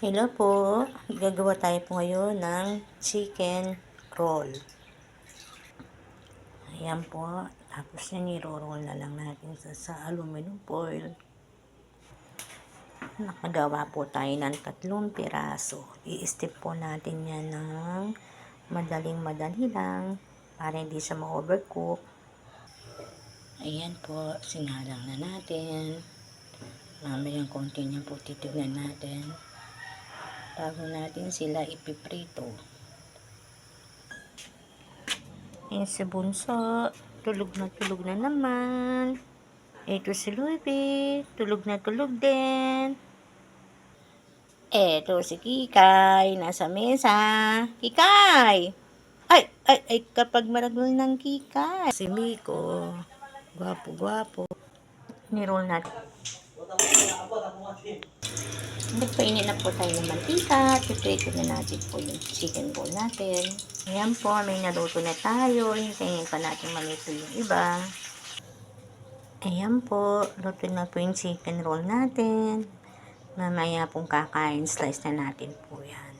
Hello po, gagawa tayo po ngayon ng chicken roll. Ayan po, tapos yan i-roll na lang natin sa aluminum foil. Nakagawa po tayo ng 3 piraso. I-steep po natin yan ng madaling-madali lang para hindi siya ma-overcook. Ayan po, sinalang na natin. Mamayang konti niyan po titignan natin bago natin sila ipiprito. Ayan si Bunso, tulog na naman. Ito si Luby, tulog din. Eto si Kikay, nasa mesa. Kikay! Ay, kapag maragol ng Kikay. Si Miko, gwapo. Niroll natin. Nagpainit na po tayo ng mantika. Piprito na natin po yung chicken roll natin. Ayan po, may naluto na tayo. Hintayin pa natin malito yung iba. Ayan po, luto na po yung chicken roll natin. Mamaya pong kakain, slice na natin po yan.